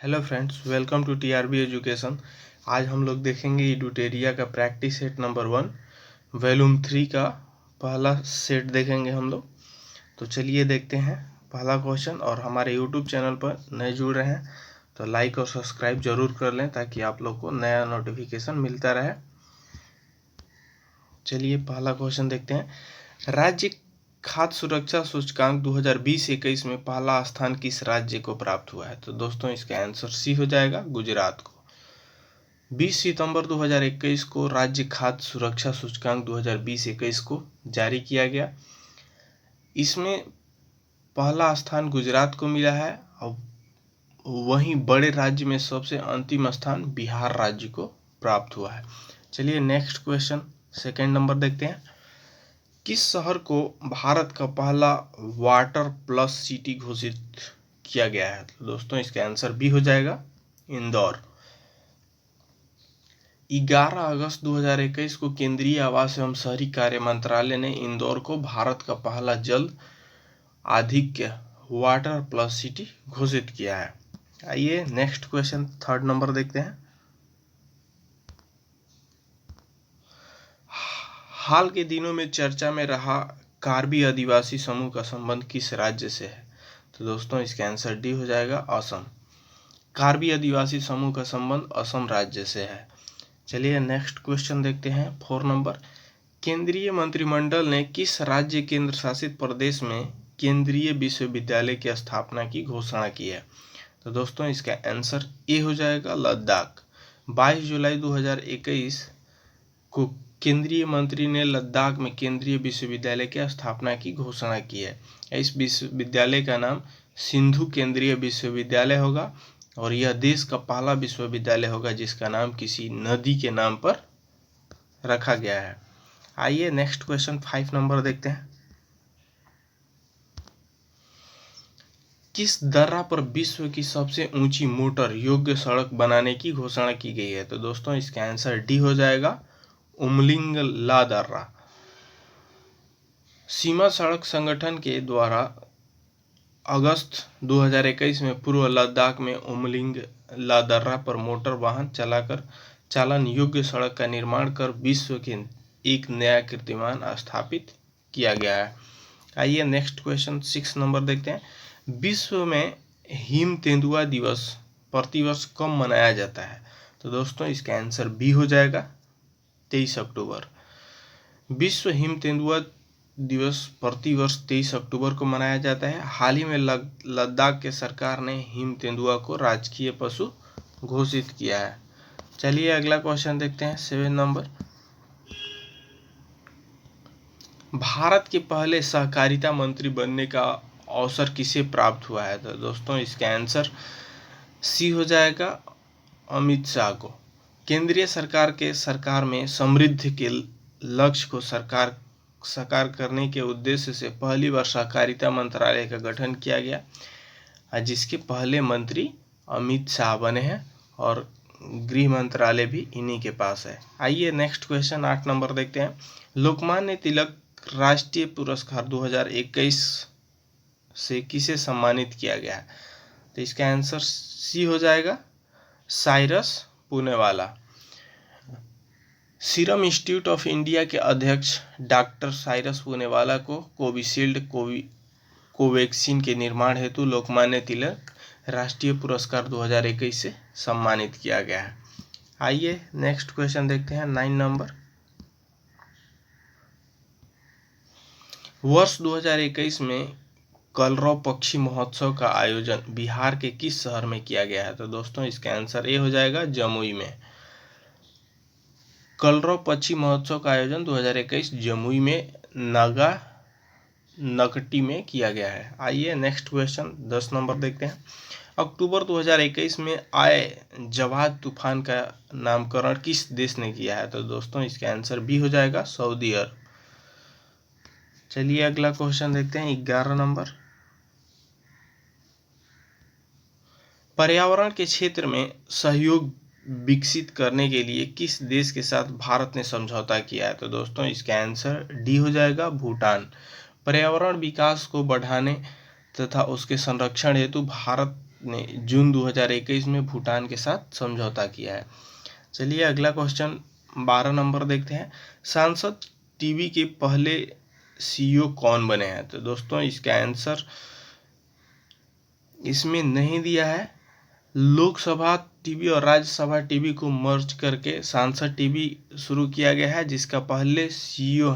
Hello friends, welcome to TRB education. आज हम लोग देखेंगे इडुटेरिया का प्रैक्टिस सेट नंबर 1 वॉल्यूम 3 का पहला सेट देखेंगे हम लोग। तो चलिए देखते हैं पहला क्वेश्चन। और हमारे यूट्यूब चैनल पर नए जुड़ रहे हैं तो लाइक और सब्सक्राइब जरूर कर लें ताकि आप लोग को नया नोटिफिकेशन मिलता रहे। चलिए पहला क्वेश्चन देखते हैं। राज्य खाद्य सुरक्षा सूचकांक 2020-21 में पहला स्थान किस राज्य को प्राप्त हुआ है? तो दोस्तों इसका आंसर सी हो जाएगा, गुजरात को। 20 सितंबर 2021 को राज्य खाद्य सुरक्षा सूचकांक 2020-21 को जारी किया गया। इसमें पहला स्थान गुजरात को मिला है और वहीं बड़े राज्य में सबसे अंतिम स्थान बिहार राज्य को प्राप्त हुआ है। चलिए नेक्स्ट क्वेश्चन, सेकेंड नंबर देखते हैं। किस शहर को भारत का पहला वाटर प्लस सिटी घोषित किया गया है? तो दोस्तों इसका आंसर बी हो जाएगा, इंदौर। 11 अगस्त 2021 को केंद्रीय आवास एवं शहरी कार्य मंत्रालय ने इंदौर को भारत का पहला जल आधिक्य वाटर प्लस सिटी घोषित किया है। आइए नेक्स्ट क्वेश्चन, थर्ड नंबर देखते हैं। हाल के दिनों में चर्चा में रहा कार्बी आदिवासी समूह का संबंध किस राज्य से है? तो दोस्तों इसका आंसर डी हो जाएगा, असम। कार्बी आदिवासी समूह का संबंध असम राज्य से है। चलिए नेक्स्ट क्वेश्चन देखते हैं, 4 नंबर। केंद्रीय मंत्रिमंडल ने किस राज्य केंद्र शासित प्रदेश में केंद्रीय विश्वविद्यालय की स्थापना की घोषणा की है? तो दोस्तों इसका आंसर ए हो जाएगा, लद्दाख। 22 जुलाई 2021 को केंद्रीय मंत्री ने लद्दाख में केंद्रीय विश्वविद्यालय की स्थापना की घोषणा की है। इस विश्वविद्यालय का नाम सिंधु केंद्रीय विश्वविद्यालय होगा और यह देश का पहला विश्वविद्यालय होगा जिसका नाम किसी नदी के नाम पर रखा गया है। आइए नेक्स्ट क्वेश्चन, 5 नंबर देखते हैं। किस दर्रा पर विश्व की सबसे ऊंची मोटर योग्य सड़क बनाने की घोषणा की गई है? तो दोस्तों इसका आंसर डी हो जाएगा, उमलिंगला दर्रा। सीमा सड़क संगठन के द्वारा अगस्त 2021 में पूर्व लद्दाख में उमलिंगला दर्रा पर मोटर वाहन चलाकर चालन योग्य सड़क का निर्माण कर विश्व के एक नया कीर्तिमान स्थापित किया गया है। आइए नेक्स्ट क्वेश्चन, 6 नंबर देखते हैं। विश्व में हिम तेंदुआ दिवस प्रतिवर्ष कब मनाया जाता है? तो दोस्तों इसका आंसर बी हो जाएगा, 23 अक्टूबर। विश्व हिम तेंदुआ दिवस प्रतिवर्ष 23 अक्टूबर को मनाया जाता है। हाल ही में लद्दाख के सरकार ने हिम तेंदुआ को राजकीय पशु घोषित किया है। चलिए अगला क्वेश्चन देखते हैं, 7 नंबर। भारत के पहले सहकारिता मंत्री बनने का अवसर किसे प्राप्त हुआ है? तो दोस्तों इसका आंसर सी हो जाएगा, अमित शाह को। केंद्रीय सरकार में समृद्धि के लक्ष्य को साकार करने के उद्देश्य से पहली बार सहकारिता मंत्रालय का गठन किया गया जिसके पहले मंत्री अमित शाह बने हैं और गृह मंत्रालय भी इन्हीं के पास है। आइए नेक्स्ट क्वेश्चन, 8 नंबर देखते हैं। लोकमान्य तिलक राष्ट्रीय पुरस्कार 2021 से किसे सम्मानित किया गया है? तो इसका आंसर सी हो जाएगा, Cyrus Poonawalla. Serum Institute of India के अध्यक्ष डॉक्टर साइरस पूनेवाला को कोविशील्ड कोवैक्सीन के निर्माण हेतु लोकमान्य तिलक राष्ट्रीय पुरस्कार 2021 से सम्मानित किया गया है। आइए नेक्स्ट क्वेश्चन देखते हैं, 9 नंबर। वर्ष 2021 में कलरव पक्षी महोत्सव का आयोजन बिहार के किस शहर में किया गया है? तो दोस्तों इसका आंसर ए हो जाएगा, जमुई में। कलरव पक्षी महोत्सव का आयोजन 2021 जमुई में नकटी में किया गया है। आइए नेक्स्ट क्वेश्चन, 10 नंबर देखते हैं। अक्टूबर 2021 में आए जवाद तूफान का नामकरण किस देश ने किया है? तो दोस्तों इसका आंसर बी हो जाएगा, सऊदी अरब। चलिए अगला क्वेश्चन देखते हैं, 11 नंबर। पर्यावरण के क्षेत्र में सहयोग विकसित करने के लिए किस देश के साथ भारत ने समझौता किया है? तो दोस्तों इसका आंसर डी हो जाएगा, भूटान। पर्यावरण विकास को बढ़ाने तथा उसके संरक्षण हेतु भारत ने जून 2021 में भूटान के साथ समझौता किया है। चलिए अगला क्वेश्चन 12 नंबर देखते हैं। सांसद टीवी के पहले सीईओ कौन बने हैं? तो दोस्तों इसका आंसर इसमें नहीं दिया है। लोकसभा टीवी और राज्यसभा टीवी को मर्ज करके सांसद टीवी शुरू किया गया है, जिसका पहले सीईओ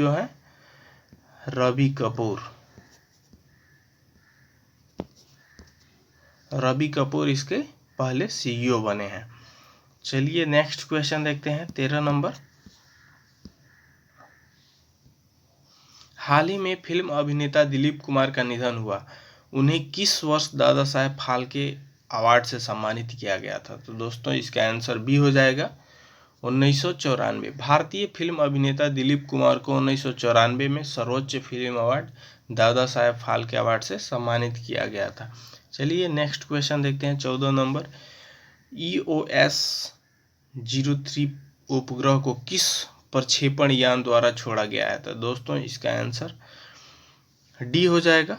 है रवि कपूर। रवि कपूर इसके पहले सीईओ बने हैं। चलिए नेक्स्ट क्वेश्चन देखते हैं 13 नंबर। हाल ही में फिल्म अभिनेता दिलीप कुमार का निधन हुआ, उन्हें किस वर्ष दादा साहेब फाल्के अवार्ड से सम्मानित किया गया था? तो दोस्तों इसका आंसर बी हो जाएगा 1994। भारतीय फिल्म अभिनेता दिलीप कुमार को 1994 में सर्वोच्च film award Dada Saheb Phalke award से सम्मानित किया गया था। चलिए नेक्स्ट क्वेश्चन देखते हैं 14 नंबर। EOS 03 उपग्रह को किस प्रक्षेपण यान द्वारा छोड़ा गया है? तो दोस्तों इसका आंसर डी हो जाएगा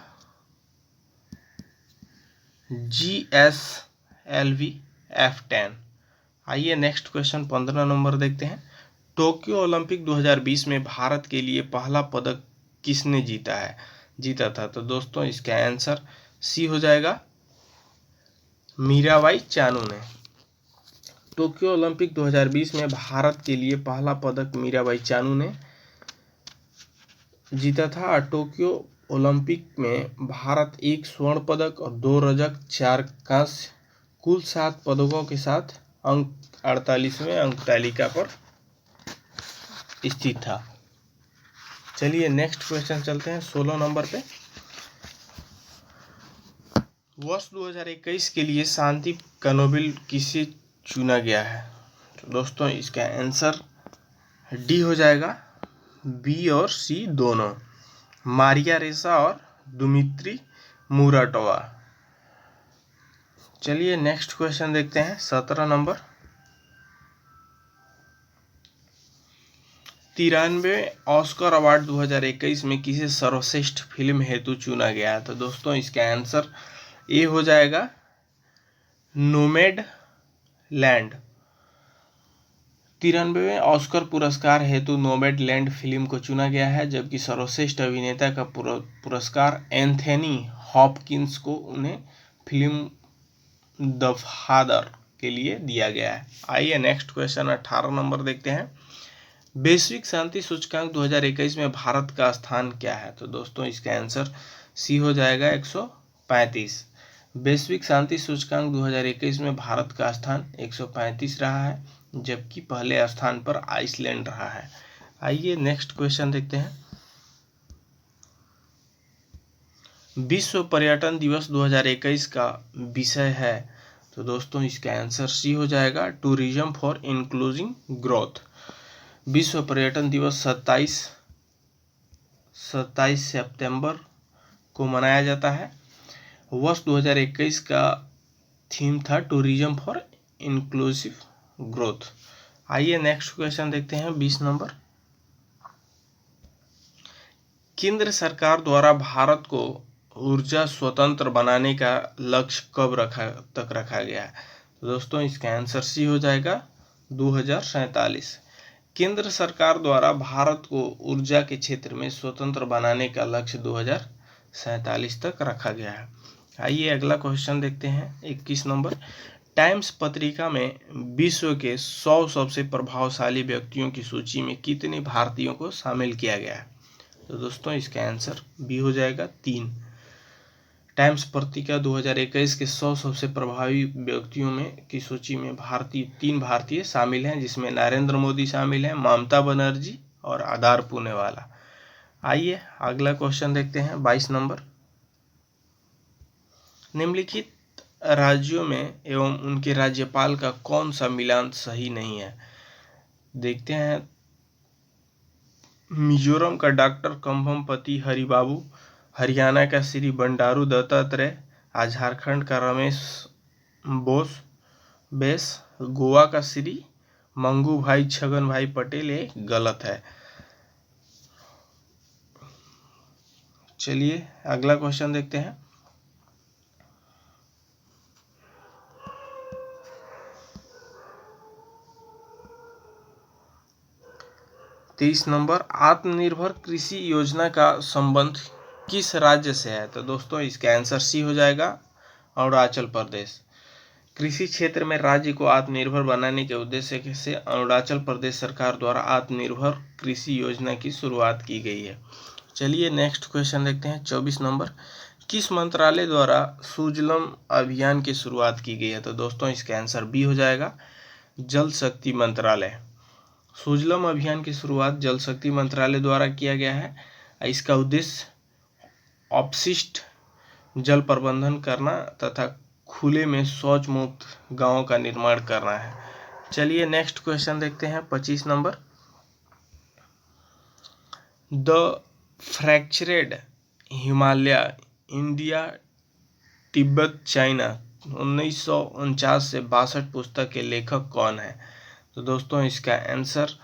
GSLV F10। आइए नेक्स्ट क्वेश्चन 15 नंबर देखते हैं। टोक्यो ओलंपिक 2020 में भारत के लिए पहला पदक किसने जीता था? तो दोस्तों इसका आंसर सी हो जाएगा मीराबाई चानू ने। टोक्यो ओलंपिक 2020 में भारत के लिए पहला पदक मीराबाई चानू ने जीता था। और टोक्यो ओलंपिक में भारत 1 स्वर्ण पदक और 2 रजत 4 कांस्य कुल 7 पदकों के साथ अंक 48वें अंक तालिका पर स्थित था। चलिए नेक्स्ट क्वेश्चन चलते हैं 16 नंबर पे। वर्ष 2021 के लिए शांति का नोबेल किसे चुना गया है? तो दोस्तों इसका आंसर डी हो जाएगा, बी और सी दोनों, मारिया रेसा और दुमित्री मुराटोवा। चलिए नेक्स्ट क्वेश्चन देखते हैं 17 नंबर। 93वें ऑस्कर अवार्ड 2021 में किसे सर्वश्रेष्ठ फिल्म हेतु चुना गया है? तो दोस्तों इसका आंसर ए हो जाएगा नोमैड लैंड। 93वें ऑस्कर पुरस्कार हेतु नोमैड लैंड फिल्म को चुना गया है, जबकि सर्वश्रेष्ठ अभिनेता का पुरस्कार एंथोनी हॉपकिंस को उन्हें फिल्म द फादर के लिए दिया गया है। आइए नेक्स्ट क्वेश्चन 18 नंबर देखते हैं। वैश्विक शांति सूचकांक 2021 में भारत का स्थान क्या है? तो दोस्तों इसका आंसर सी हो जाएगा 135। वैश्विक शांति सूचकांक 2021 में भारत का स्थान 135 रहा है, जबकि पहले स्थान पर आइसलैंड रहा है। आइए नेक्स्ट क्वेश्चन देखते हैं। विश्व पर्यटन दिवस 2021 का विषय है? तो दोस्तों इसका आंसर सी हो जाएगा टूरिज्म फॉर इंक्लूसिव ग्रोथ। विश्व पर्यटन दिवस 27 सितंबर को मनाया जाता है। वर्ष 2021 का थीम था टूरिज्म फॉर इंक्लूसिव ग्रोथ। आइए नेक्स्ट क्वेश्चन देखते हैं 20 नंबर। केंद्र सरकार द्वारा भारत को ऊर्जा स्वतंत्र बनाने का लक्ष्य कब तक रखा गया है? तो दोस्तों इसका आंसर सी हो जाएगा 2047। केंद्र सरकार द्वारा भारत को ऊर्जा के क्षेत्र में स्वतंत्र बनाने का लक्ष्य 2047 तक रखा गया है। आइए अगला क्वेश्चन देखते हैं 21 नंबर। टाइम्स पत्रिका में विश्व के 100 सबसे प्रभावशाली व्यक्तियों की सूची में कितने भारतीयों को शामिल किया गया है? तो दोस्तों इसका आंसर बी हो जाएगा 3। टाइम्स पत्रिका 2021 के 100 सबसे प्रभावी व्यक्तियों में की सूची में 3 भारतीय शामिल हैं, जिसमें नरेंद्र मोदी शामिल हैं, ममता बनर्जी और आधार पुनेवाला। आइए अगला क्वेश्चन देखते हैं 22 नंबर। निम्नलिखित राज्यों में एवं उनके राज्यपाल का कौन सा मिलान सही नहीं है? देखते हैं। मिजोरम का डॉक्टर कंभमपति हरिबाबू, हरियाणा का श्री बंडारू दत्तात्रेय, झारखंड का रमेश बेस, गोवा का श्री मंगू भाई छगन भाई पटेल, ये गलत है। चलिए अगला क्वेश्चन देखते हैं। 23 नंबर, आत्मनिर्भर कृषि योजना का संबंध किस राज्य से है? तो दोस्तों इसका आंसर सी हो जाएगा, अरुणाचल प्रदेश। कृषि क्षेत्र में राज्य को आत्मनिर्भर बनाने के उद्देश्य से अरुणाचल प्रदेश सरकार द्वारा आत्मनिर्भर कृषि योजना की शुरुआत की गई है। चलिए नेक्स्ट क्वेश्चन देखते हैं। 24 नंबर, किस मंत्रालय द्वारा सुजलम अभियान की शुरुआत की गई है? तो दोस्तों इसका आंसर बी हो जाएगा, जल शक्ति मंत्रालय। सुजलम अभियान की शुरुआत जल शक्ति मंत्रालय द्वारा किया गया है। इसका उद्देश्य अपशिष्ट जल प्रबंधन करना तथा खुले में शौच मुक्त गांवों का निर्माण करना है। चलिए नेक्स्ट क्वेश्चन देखते हैं। 25 number, the fractured Himalaya India Tibet China 1949 से 62 पुस्तक के लेखक कौन है? तो दोस्तों इसका आंसर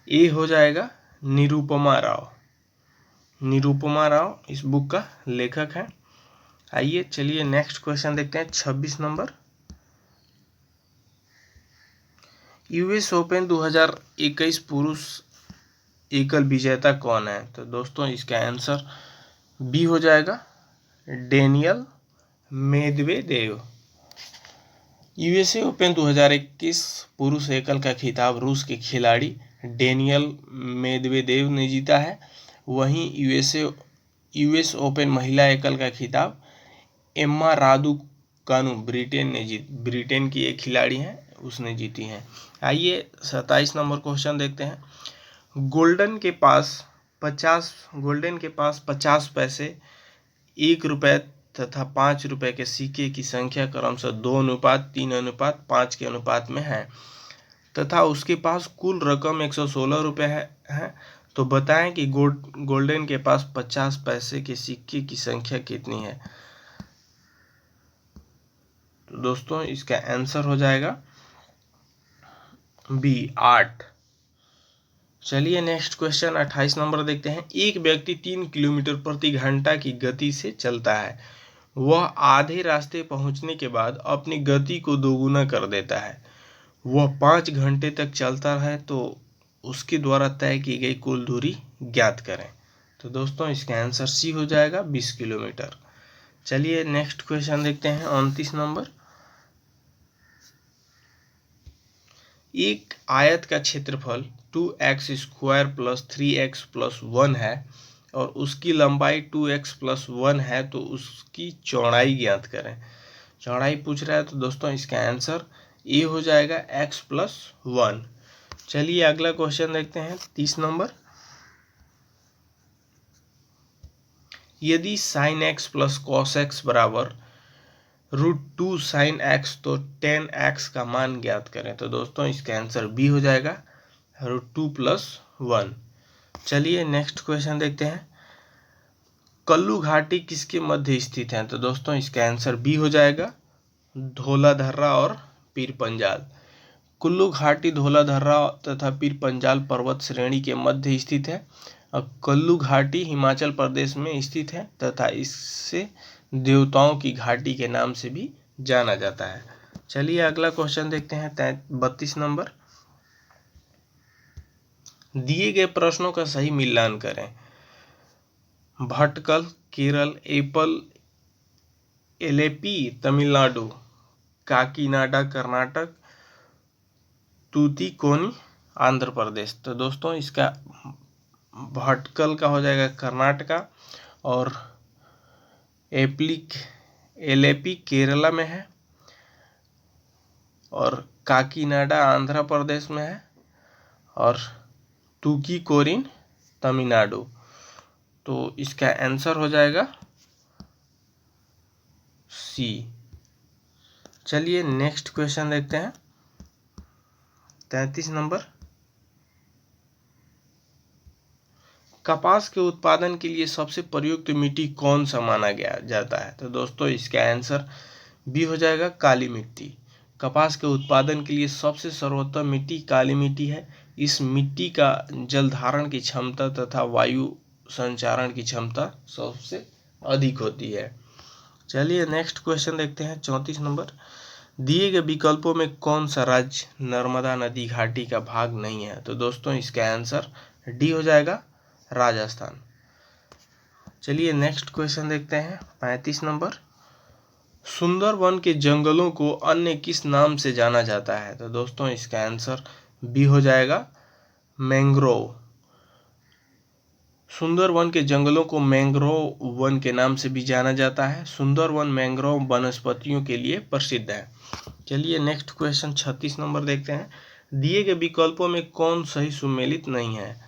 ए हो जाएगा, निरुपमा राव। निरुपमा राव इस बुक का लेखक है। आइए चलिए नेक्स्ट क्वेश्चन देखते हैं। 26 नंबर, यूएस ओपन 2021 पुरुष एकल विजेता कौन है? तो दोस्तों इसका आंसर बी हो जाएगा, डेनियल मेदवेदेव। यूएसए ओपन 2021 पुरुष एकल का खिताब रूस के खिलाड़ी डेनियल मेदवेदेव ने जीता है। वहीं यूएस ओपन महिला एकल का खिताब एम्मा रादुकानु ब्रिटेन की एक खिलाड़ी हैं, उसने जीती हैं। आइए 27 नंबर क्वेश्चन देखते हैं। गोल्डन के पास 50 पैसे, 1 रुपये तथा 5 रुपये के सिक्के की संख्या क्रमशः 2:3:5 के अनुपात में है तथा उसके पास कुल रकम 116 रुपये है। तो बताएं कि गोल्डन के पास 50 पैसे के सिक्के की संख्या कितनी है? तो दोस्तों इसका आंसर हो जाएगा बी, 8। चलिए नेक्स्ट क्वेश्चन 28 नंबर देखते हैं। एक व्यक्ति 3 किलोमीटर प्रति घंटा की गति से चलता है। वह आधे रास्ते पहुंचने के बाद अपनी गति को दोगुना कर देता है। वह 5 घंटे तक चलता है, तो उसके द्वारा तय की गई कुल दूरी ज्ञात करें। तो दोस्तों इसका आंसर सी हो जाएगा, 20 किलोमीटर। चलिए नेक्स्ट क्वेश्चन देखते हैं। 29 नंबर, एक आयत का क्षेत्रफल 2x² + 3x + 1 है और उसकी लंबाई 2x + 1 है, तो उसकी चौड़ाई ज्ञात करें। चौड़ाई पूछ रहा है, तो दोस्तों इसका आंसर ए हो जाएगा, x + 1। चलिए अगला क्वेश्चन देखते हैं। 30 नंबर, यदि sin x + cos x बराबर √2 sin x, तो tan x का मान ज्ञात करें। तो दोस्तों इसका आंसर बी हो जाएगा, √2 + 1। चलिए नेक्स्ट क्वेश्चन देखते हैं। कल्लू घाटी किसके मध्य स्थित है? तो दोस्तों इसका आंसर बी हो जाएगा, धौलाधर्रा और पीर पंजाल। कुल्लू घाटी धौलाधर्रा तथा पीर पंजाल पर्वत श्रेणी के मध्य स्थित है। कल्लू घाटी हिमाचल प्रदेश में स्थित है तथा इससे देवताओं की घाटी के नाम से भी जाना जाता है। चलिए अगला क्वेश्चन देखते हैं। 32 नंबर, दिए गए प्रश्नों का सही मिलान करें। भटकल केरल, एलेपी तमिलनाडु, काकीनाडा कर्नाटक, तूतीकोनी आंध्र प्रदेश। तो दोस्तों इसका भटकल का हो जाएगा कर्नाटका और एलेपी केरला में है और काकीनाडा आंध्र प्रदेश में है और तूतीकोरिन तमिलनाडु। तो इसका आंसर हो जाएगा सी। चलिए नेक्स्ट क्वेश्चन देखते हैं। 33 नंबर, कपास के उत्पादन के लिए सबसे प्रयुक्त मिट्टी कौन सा माना गया जाता है? तो दोस्तों इसका आंसर बी हो जाएगा, काली मिट्टी। कपास के उत्पादन के लिए सबसे सर्वोत्तम मिट्टी काली मिट्टी है। इस मिट्टी का जल धारण की क्षमता तथा वायु संचारण की क्षमता सबसे अधिक होती है। चलिए नेक्स्ट क्वेश्चन देखते हैं। 34 नंबर, दिए गए विकल्पों में कौन सा राज्य नर्मदा नदी घाटी का भाग नहीं है? तो दोस्तों इसका आंसर डी हो जाएगा राजस्थान। चलिए नेक्स्ट क्वेश्चन देखते हैं 35 नंबर। सुंदरवन के जंगलों को अन्य किस नाम से जाना जाता है? तो दोस्तों इसका आंसर बी हो जाएगा मैंग्रोव। सुंदरवन के जंगलों को मैंग्रोव वन के नाम से भी जाना जाता है। सुंदरवन मैंग्रोव वनस्पतियों के लिए प्रसिद्ध है। चलिए नेक्स्ट क्वेश्चन 36 नंबर देखते हैं। दिए गए विकल्पों में कौन सही सुमेलित नहीं है?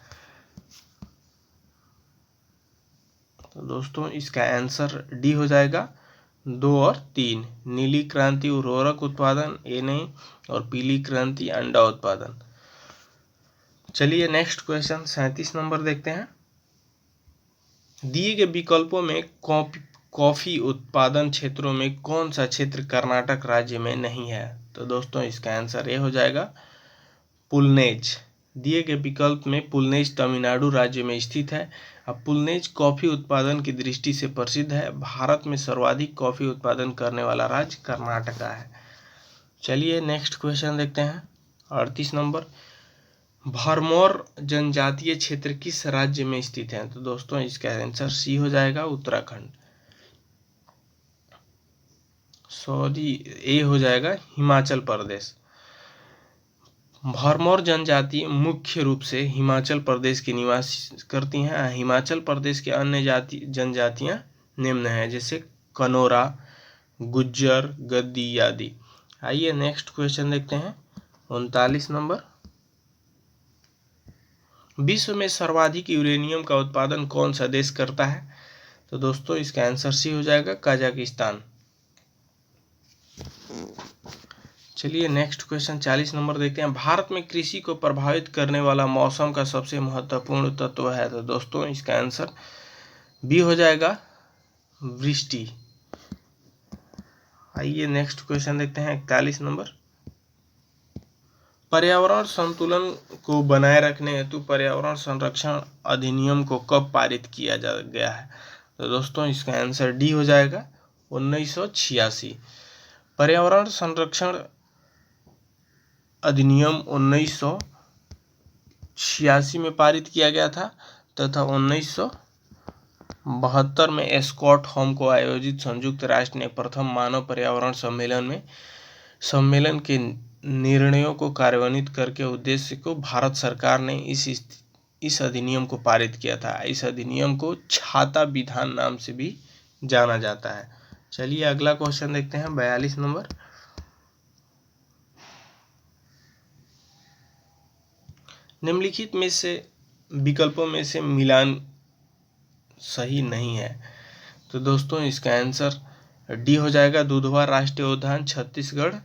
तो दोस्तों इसका आंसर डी हो जाएगा 2 और 3। नीली क्रांति उर्वरक उत्पादन, ये नहीं, और पीली क्रांति अंडा उत्पादन। चलिए नेक्स्ट क्वेश्चन 37 नंबर देखते हैं। दिए गए विकल्पों में कॉफी उत्पादन क्षेत्रों में कौन सा क्षेत्र कर्नाटक राज्य में नहीं है? तो दोस्तों इसका आंसर ये हो जाएगा पुलनेज। दिए गए विकल्प में पुलनेज तमिलनाडु राज्य में स्थित है। अब पुलनेज कॉफी उत्पादन की दृष्टि से प्रसिद्ध है। भारत में सर्वाधिक कॉफी उत्पादन करने वाला राज्य कर्नाटका है। चलिए नेक्स्ट क्वेश्चन देखते हैं 38 नंबर। भरमौर जनजातीय क्षेत्र किस राज्य में स्थित है? तो दोस्तों इसका आंसर सी हो जाएगा उत्तराखंड। ए हो जाएगा हिमाचल प्रदेश। भरमौर जनजाति मुख्य रूप से हिमाचल प्रदेश के निवास करती हैं। हिमाचल प्रदेश के अन्य जनजातियां निम्न हैं, जैसे कनोरा, गुज्जर, गद्दी आदि। आइए नेक्स्ट क्वेश्चन देखते हैं 39 नंबर। विश्व में सर्वाधिक यूरेनियम का उत्पादन कौन सा देश करता है? तो दोस्तों इसका आंसर सी हो जाएगा कजाकिस्तान। चलिए नेक्स्ट क्वेश्चन 40 नंबर देखते हैं। भारत में कृषि को प्रभावित करने वाला मौसम का सबसे महत्वपूर्ण तत्व है? तो दोस्तों इसका आंसर बी हो जाएगा वृष्टि। आइए नेक्स्ट क्वेश्चन देखते हैं 41 नंबर। पर्यावरण संतुलन को बनाए रखने हेतु पर्यावरण संरक्षण अधिनियम को कब पारित किया गया है? तो दोस्तों इसका आंसर डी हो जाएगा 1986। पर्यावरण संरक्षण अधिनियम 1986 में पारित किया गया था तथा 1972 में स्टॉकहोम को आयोजित संयुक्त राष्ट्र ने प्रथम मानव पर्यावरण सम्मेलन के निर्णयों को कार्यान्वित करके उद्देश्य को भारत सरकार ने इस अधिनियम को पारित किया था। इस अधिनियम को छाता विधान नाम से भी जाना जाता है। चलिए अगला क्वेश्चन देखते हैं 42 नंबर। निम्नलिखित में से विकल्पों में से मिलान सही नहीं है। तो दोस्तों इसका आंसर डी हो जाएगा दुधवा राष्ट्रीय उद्यान छत्तीसगढ़।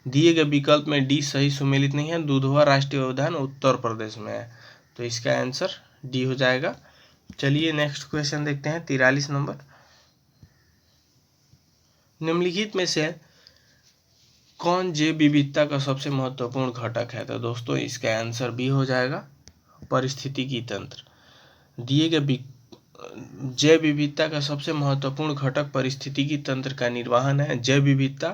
दिए गए विकल्प में डी सही सुमेलित नहीं है। दुधवा राष्ट्रीय उद्यान उत्तर प्रदेश में है, तो इसका आंसर डी हो जाएगा। चलिए नेक्स्ट क्वेश्चन देखते हैं 43 नंबर। निम्नलिखित में से कौन जैव विविधता का सबसे महत्वपूर्ण घटक है? तो दोस्तों इसका आंसर बी हो जाएगा पारिस्थितिकी तंत्र। दिए गए जैव विविधता का सबसे महत्वपूर्ण घटक पारिस्थितिकी तंत्र का निर्वहन है। जैव विविधता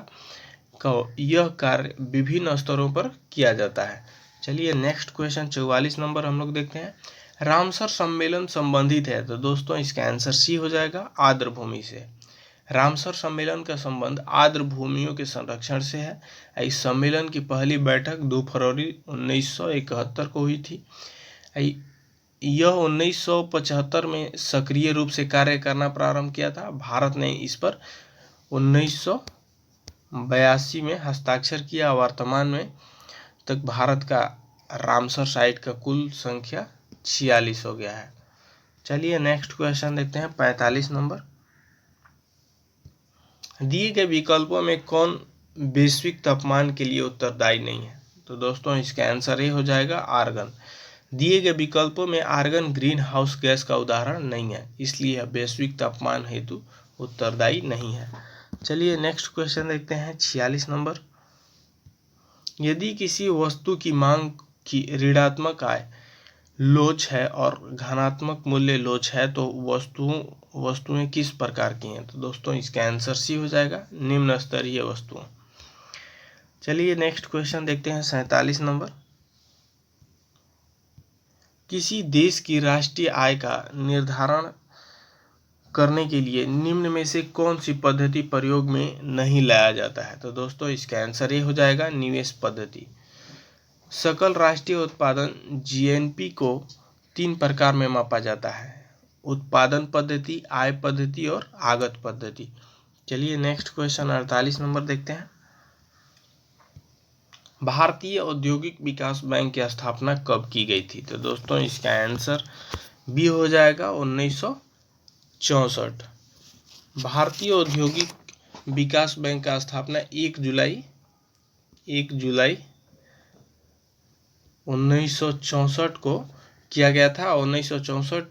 का यह कार्य विभिन्न स्तरों पर किया जाता है। चलिए नेक्स्ट क्वेश्चन 44 नंबर हम लोग देखते हैं। रामसर सम्मेलन संबंधित है? तो दोस्तों इसका आंसर सी हो जाएगा आर्द्र भूमि से। रामसर सम्मेलन का संबंध आर्द्र भूमियों के संरक्षण से है। इस सम्मेलन की पहली बैठक 2 फरवरी 1971 को हुई थी। यह 1975 में सक्रिय रूप से कार्य करना प्रारंभ किया था। भारत ने इस पर 1982 में हस्ताक्षर किया। वर्तमान में तक भारत का रामसर साइट का कुल संख्या 46 हो गया है। चलिए नेक्स्ट क्वेश्चन देखते हैं 45 नंबर। दिए गए विकल्पों में कौन वैश्विक तापमान के लिए उत्तरदायी नहीं है? तो दोस्तों इसका आंसर ये हो जाएगा आर्गन। दिए गए विकल्पों में आर्गन ग्रीन हाउस गैस का उदाहरण नहीं है, इसलिए यह वैश्विक तापमान हेतु उत्तरदायी नहीं है। चलिए नेक्स्ट क्वेश्चन देखते हैं 46 नंबर। यदि किसी वस्तु की मांग की ऋणात्मक आय लोच है और धनात्मक मूल्य लोच है तो वस्तुएं किस प्रकार की हैं? तो दोस्तों इसका आंसर सी हो जाएगा निम्न स्तरीय वस्तुओं। चलिए नेक्स्ट क्वेश्चन देखते हैं 47 नंबर। किसी देश की राष्ट्रीय आय का निर्धारण करने के लिए निम्न में से कौन सी पद्धति प्रयोग में नहीं लाया जाता है? तो दोस्तों इसका आंसर ये हो जाएगा निवेश पद्धति। सकल राष्ट्रीय उत्पादन जीएनपी को 3 प्रकार में मापा जाता है: उत्पादन पद्धति, आय पद्धति और आगत पद्धति। चलिए नेक्स्ट क्वेश्चन 48 नंबर देखते हैं। भारतीय औद्योगिक विकास बैंक की स्थापना कब की गई थी? तो दोस्तों इसका आंसर बी हो जाएगा 1964। भारतीय औद्योगिक विकास बैंक का स्थापना 1 जुलाई 1964 को किया गया था। 1964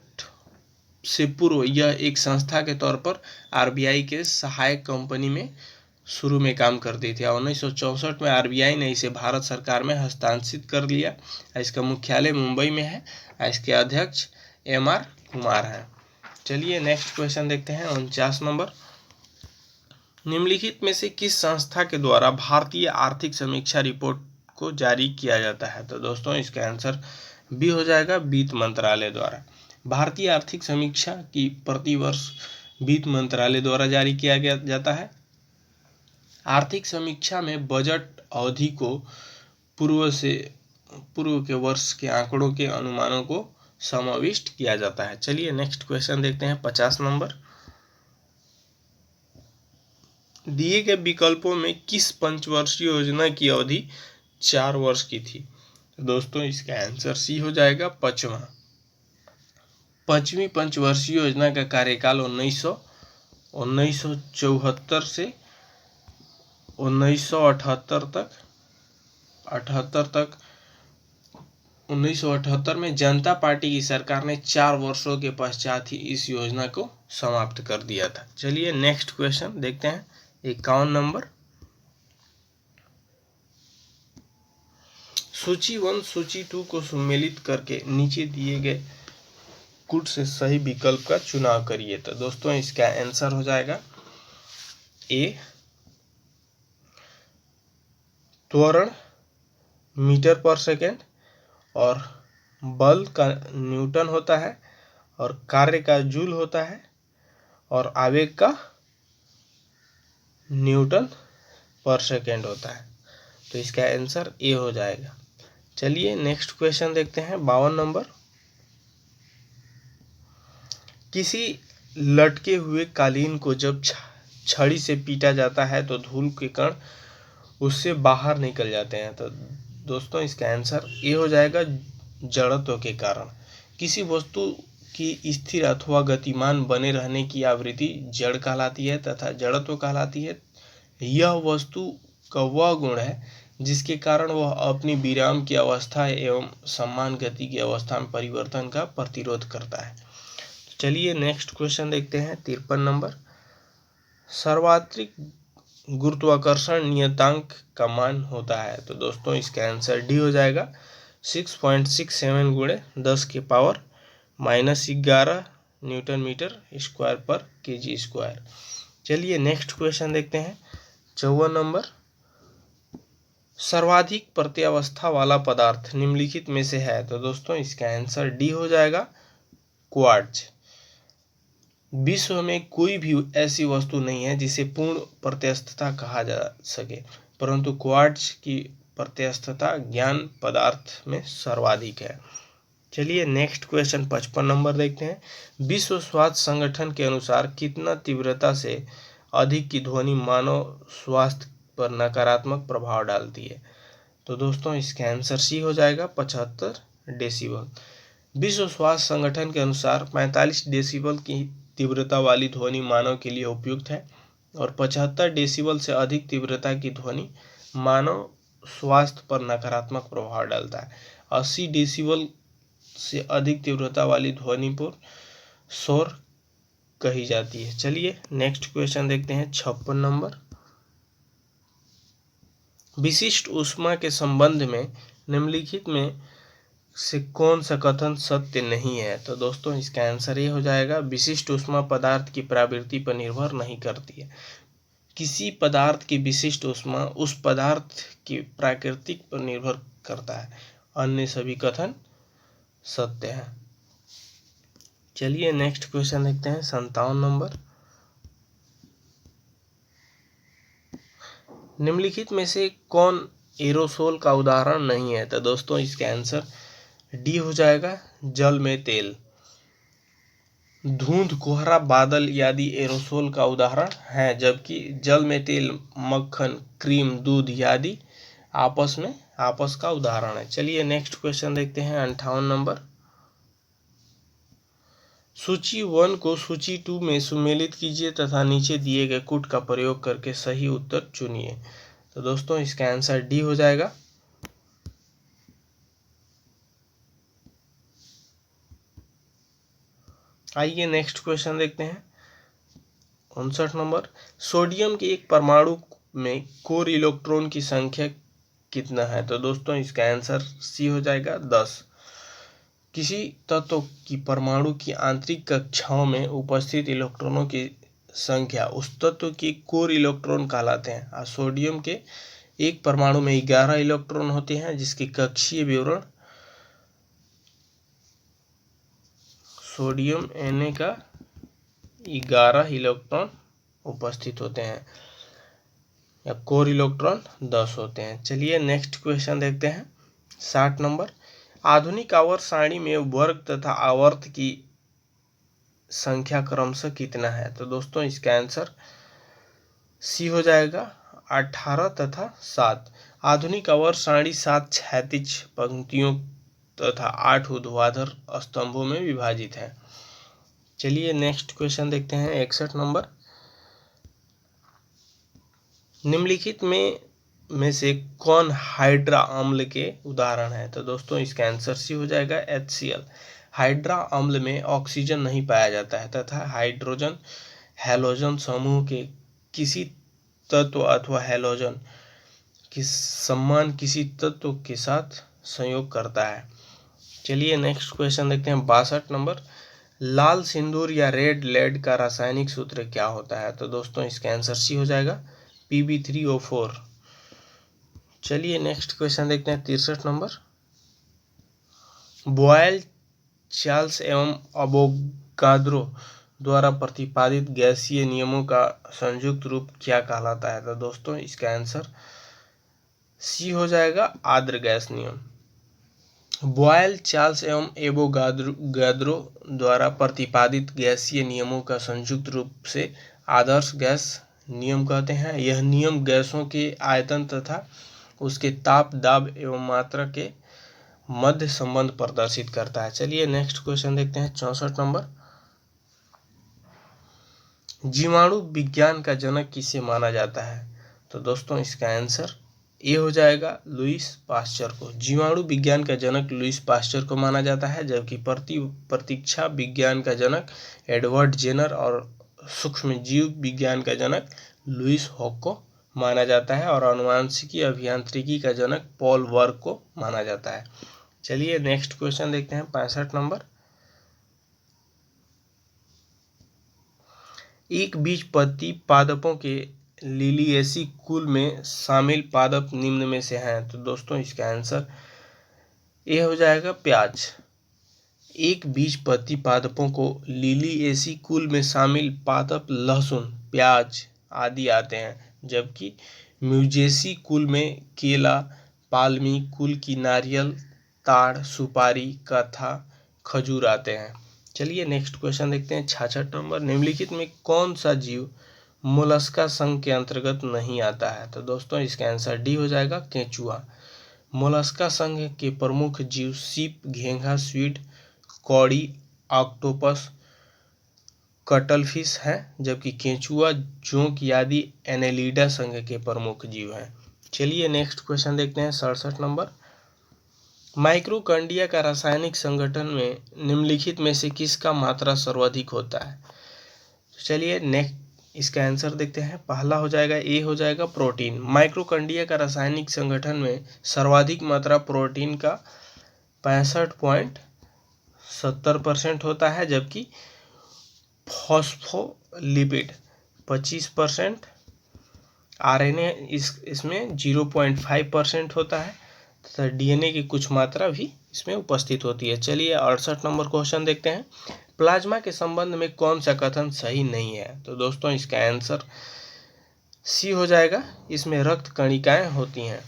से पूर्व यह एक संस्था के तौर पर आरबीआई के सहायक कंपनी में शुरू में काम करती थी। 1964 में आरबीआई ने इसे भारत सरकार में हस्तांतरित कर लिया। इसका मुख्यालय मुंबई में है। इसके अध्यक्ष एमआर कुमार हैं। चलिए नेक्स्ट क्वेश्चन देखते हैं 49 नंबर। निम्नलिखित में से किस संस्था के द्वारा भारतीय आर्थिक समीक्षा रिपोर्ट को जारी किया जाता है? तो दोस्तों इसका आंसर बी हो जाएगा वित्त मंत्रालय द्वारा। भारतीय आर्थिक समीक्षा की प्रतिवर्ष वित्त मंत्रालय द्वारा जारी किया जाता है। आर्थिक समीक्षा में बजट अवधि को पूर्व के वर्ष के आंकड़ों के अनुमानों को समाविष्ट किया जाता है। चलिए नेक्स्ट क्वेश्चन देखते हैं 50 नंबर। दिए गए विकल्पों में किस पंचवर्षीय योजना की अवधि 4 वर्ष की थी? तो दोस्तों इसका आंसर सी हो जाएगा 5वीं पंचवर्षीय योजना का कार्यकाल 1974 से 1978 में जनता पार्टी की सरकार ने 4 वर्षों के पश्चात ही इस योजना को समाप्त कर दिया था। चलिए नेक्स्ट क्वेश्चन देखते हैं 51 नंबर। सूची 1 सूची 2 को सम्मिलित करके नीचे दिए गए कुछ से सही विकल्प का चुनाव करिए। तो दोस्तों इसका आंसर हो जाएगा ए त्वरण मीटर पर सेकेंड, और बल का न्यूटन होता है, और कार्य का जूल होता है, और आवेग का न्यूटन पर सेकेंड होता है। तो इसका आंसर ए हो जाएगा। चलिए नेक्स्ट क्वेश्चन देखते हैं 52 नंबर। किसी लटके हुए कालीन को जब छड़ी से पीटा जाता है तो धूल के कण उससे बाहर निकल जाते हैं। तो दोस्तों इसका आंसर ए हो जाएगा जड़त्व के कारण। किसी वस्तु की स्थिर अथवा गतिमान बने रहने की आवृत्ति जड़ कहलाती है तथा जड़त्व कहलाती है। यह वस्तु का वह गुण है जिसके कारण वह अपनी विराम की अवस्था एवं समान गति की अवस्था में परिवर्तन का प्रतिरोध करता है। चलिए नेक्स्ट क्वेश्चन देखते हैं 53 नंबर। सर्वात्रिक गुरुत्वाकर्षण नियतांक का मान होता है। तो दोस्तों इसका आंसर डी हो जाएगा 6.67 गुणे 10 के पावर -11 न्यूटन मीटर स्क्वायर पर केजी स्क्वायर। चलिए नेक्स्ट क्वेश्चन देखते हैं 54 नंबर। सर्वाधिक प्रत्यावस्था वाला पदार्थ निम्नलिखित में से है। तो दोस्तों इसका आंसर डी हो जाएगा क्वार्ट्ज। विश्व में कोई भी ऐसी वस्तु नहीं है जिसे पूर्ण प्रत्यस्थता कहा जा सके, परंतु क्वार्ट्ज की प्रत्यस्थता ज्ञान पदार्थ में सर्वाधिक है। चलिए नेक्स्ट क्वेश्चन 55 नंबर देखते हैं। विश्व स्वास्थ्य संगठन के अनुसार कितना तीव्रता से अधिक की ध्वनि मानव स्वास्थ्य पर नकारात्मक प्रभाव डालती है? तो दोस्तों इसका आंसर सी हो जाएगा 75 डेसिबल। विश्व स्वास्थ्य संगठन के अनुसार 45 डेसिबल की तीव्रता वाली ध्वनि मानव के लिए उपयुक्त है, और 75 डेसिबल से अधिक तीव्रता की ध्वनि मानव स्वास्थ्य पर नकारात्मक प्रभाव डालता है। 80 डेसिबल से अधिक तीव्रता वाली ध्वनि पर शोर कही जाती है। चलिए नेक्स्ट क्वेश्चन देखते हैं 56 नंबर। विशिष्ट ऊष्मा के संबंध में निम्नलिखित में से कौन सा कथन सत्य नहीं है? तो दोस्तों इसका आंसर ये हो जाएगा विशिष्ट ऊष्मा पदार्थ की प्रवृत्ति पर निर्भर नहीं करती है। किसी पदार्थ की विशिष्ट ऊष्मा उस पदार्थ की प्रकृति पर निर्भर करता है। अन्य सभी कथन सत्य है। चलिए नेक्स्ट क्वेश्चन देखते हैं 57 नंबर। निम्नलिखित में से कौन एरोसोल का उदाहरण नहीं है? तो दोस्तों इसका आंसर डी हो जाएगा, जल में तेल। धुंध, कोहरा, बादल आदि एरोसोल का उदाहरण है, जबकि जल में तेल, मक्खन, क्रीम, दूध आदि आपस का उदाहरण है। चलिए नेक्स्ट क्वेश्चन देखते हैं 58 नंबर। सूची 1 को सूची 2 में सुमेलित कीजिए तथा नीचे दिए गए कूट का प्रयोग करके सही उत्तर चुनिए। तो दोस्तों इसका आंसर डी हो जाएगा। आइए नेक्स्ट क्वेश्चन देखते हैं 59 नंबर। सोडियम के एक परमाणु में कोर इलेक्ट्रॉन की संख्या कितना है? तो दोस्तों इसका आंसर सी हो जाएगा, 10। किसी तत्व की परमाणु की आंतरिक कक्षाओं में उपस्थित इलेक्ट्रॉनों की संख्या उस तत्व के कोर इलेक्ट्रॉन कहलाते हैं। और सोडियम के एक परमाणु में 11 इलेक्ट्रॉन होते हैं, जिसके कक्षीय विवरण सोडियम Na का 11 इलेक्ट्रॉन उपस्थित होते हैं, या कोर इलेक्ट्रॉन 10 होते हैं। चलिए नेक्स्ट क्वेश्चन देखते हैं 60 नंबर। आधुनिक आवर्त सारणी में वर्ग तथा आवर्त की संख्या क्रमशः कितना है? तो दोस्तों इसका आंसर सी हो जाएगा, 18 तथा 7। आधुनिक आवर्त सारणी 7 क्षैतिज पंक्तियों तथा 8 ऊर्ध्वाधर स्तंभों में विभाजित है। चलिए नेक्स्ट क्वेश्चन देखते हैं 61 नंबर। निम्नलिखित में से कौन हाइड्रा अम्ल के उदाहरण है? तो दोस्तों इसका आंसर सी हो जाएगा, HCl। हाइड्रा अम्ल में ऑक्सीजन नहीं पाया जाता है तथा हाइड्रोजन हैलोजन समूह के किसी तत्व अथवा हैलोजन की समान किसी तत्व के साथ संयोग करता है। चलिए नेक्स्ट क्वेश्चन देखते हैं 62 नंबर। लाल सिंदूर या रेड लेड का रासायनिक सूत्र क्या होता है? तो दोस्तों इसका आंसर सी हो जाएगा, Pb3O4। चलिए नेक्स्ट क्वेश्चन देखते हैं 63 नंबर। बॉयल, चार्ल्स एवं अवोगाद्रो द्वारा प्रतिपादित गैसीय नियमों का संयुक्त रूप क्या कहलाता है? तो दोस्तों इसका आंसर सी हो जाएगा, आर्द्र गैस नियम। बॉयल, चार्ल्स एवं एवोगाद्रो द्वारा प्रतिपादित गैसीय नियमों का संयुक्त रूप से आदर्श गैस नियम कहते हैं। यह नियम गैसों के आयतन तथा उसके ताप, दाब एवं मात्रा के मध्य संबंध प्रदर्शित करता है। चलिए नेक्स्ट क्वेश्चन देखते हैं 64 नंबर। जीवाणु विज्ञान का जनक किसे माना जाता है? तो दोस्तों इसका आंसर ए हो जाएगा, लुईस पास्चर को। जीवाणु विज्ञान का जनक लुईस पास्चर को माना जाता है, जबकि प्रतीक्षा विज्ञान का जनक एडवर्ड जेनर और सूक्ष्म जीव विज्ञान का जनक लुईस हॉक को माना जाता है, और आनुवांशिकी अभियांत्रिकी का जनक पॉल वर्क को माना जाता है। चलिए नेक्स्ट क्वेश्चन देखते हैं 65 नंबर। एक बीजपत्री पादपों के लिलिएसी कुल में शामिल पादप निम्न में से हैं। तो दोस्तों इसका आंसर ए हो जाएगा, प्याज। एक बीजपत्री पादपों को लिलिएसी कुल में शामिल पादप लहसुन, प्याज आदि आते हैं, जबकि म्यूजेसी कुल में केला, पाल्मी कुल की नारियल, ताड़, सुपारी, कथा, खजूर आते हैं। चलिए नेक्स्ट क्वेश्चन देखते हैं 66 नंबर। निम्नलिखित में कौन सा जीव मोलस्का संघ के अंतर्गत नहीं आता है? तो दोस्तों इसका आंसर डी हो जाएगा, केंचुआ। मोलस्का संघ के प्रमुख जीव सीप, घेंघा, स्क्विड, कौड़ी, ऑक्टोपस, कटलफिश हैं, जबकि केंचुआ, जोंक आदि एनेलिडा संघ के प्रमुख जीव हैं। चलिए नेक्स्ट क्वेश्चन देखते हैं 67 नंबर। माइक्रोकंडिया का रासायनिक संगठन में निम्नलिखित में से किसका मात्रा सर्वाधिक होता है? तो चलिए नेक्स्ट इसका आंसर देखते हैं। पहला हो जाएगा, ए हो जाएगा, प्रोटीन। माइक्रोकंडिया का रासायनिक संगठन में सर्वाधिक मात्रा प्रोटीन का 65.70% होता है, जबकि फॉस्फोलिपिड 25%, RNA इसमें 0.5% होता है तथा DNA की कुछ मात्रा भी इसमें उपस्थित होती है। चलिए 68 नंबर क्वेश्चन देखते हैं। प्लाज्मा के संबंध में कौन सा कथन सही नहीं है? तो दोस्तों इसका आंसर सी हो जाएगा, इसमें रक्त कणिकाएं होती हैं।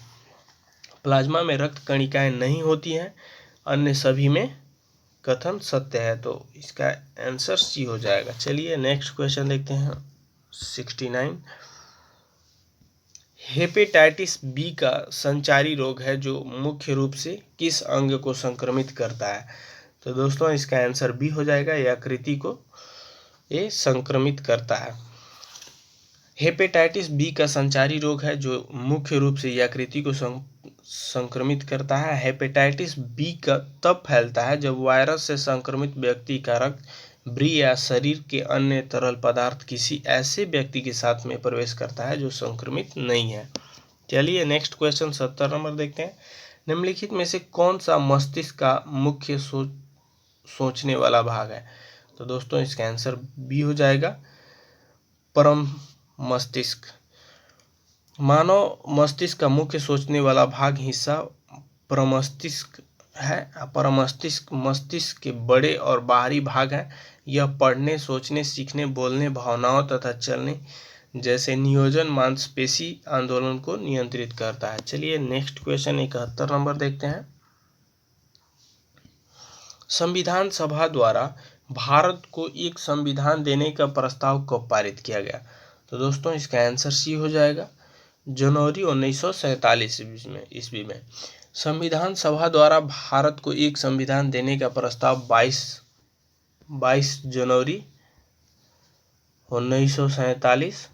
प्लाज्मा में रक्त कणिकाएं नहीं होती हैं, अन्य सभी में कथन सत्य है, तो इसका आंसर सी हो जाएगा। चलिए नेक्स्ट क्वेश्चन देखते हैं 69। हेपेटाइटिस बी का संचारी रोग है जो मुख्य रूप से किस अंग को संक्रमित करता है? तो दोस्तों इसका आंसर बी हो जाएगा, यकृति को ये संक्रमित करता है। हेपेटाइटिस बी का संचारी रोग है जो मुख्य रूप से यकृति को संक्रमित करता है। हेपेटाइटिस बी का तब फैलता है जब वायरस से संक्रमित व्यक्ति का रक्त, ब्री या शरीर के अन्य तरल पदार्थ किसी ऐसे व्यक्ति के साथ में प्रवेश करता है जो संक्रमित नहीं है। चलिए नेक्स्ट क्वेश्चन 70 नंबर देखते हैं। निम्नलिखित में से कौन सा मस्तिष्क का मुख्य सोचने वाला भाग है? तो दोस्तों इसका आंसर बी हो जाएगा, परम मस्तिष्क। मानव मस्तिष्क का मुख्य सोचने वाला भाग हिस्सा प्रमस्तिष्क है। परमस्तिष्क मस्तिष्क के बड़े और बाहरी भाग है। यह पढ़ने, सोचने, सीखने, बोलने, भावनाओं तथा चलने जैसे नियोजन, मांसपेशी आंदोलन को नियंत्रित करता है। चलिए नेक्स्ट क्वेश्चन 71 नंबर देखते हैं। संविधान सभा द्वारा भारत को एक संविधान देने का प्रस्ताव कब पारित किया गया? तो दोस्तों इसका आंसर सी हो जाएगा, जनवरी 1947 ईस्वी में। संविधान सभा द्वारा भारत को एक संविधान देने का प्रस्ताव 22 जनवरी 1947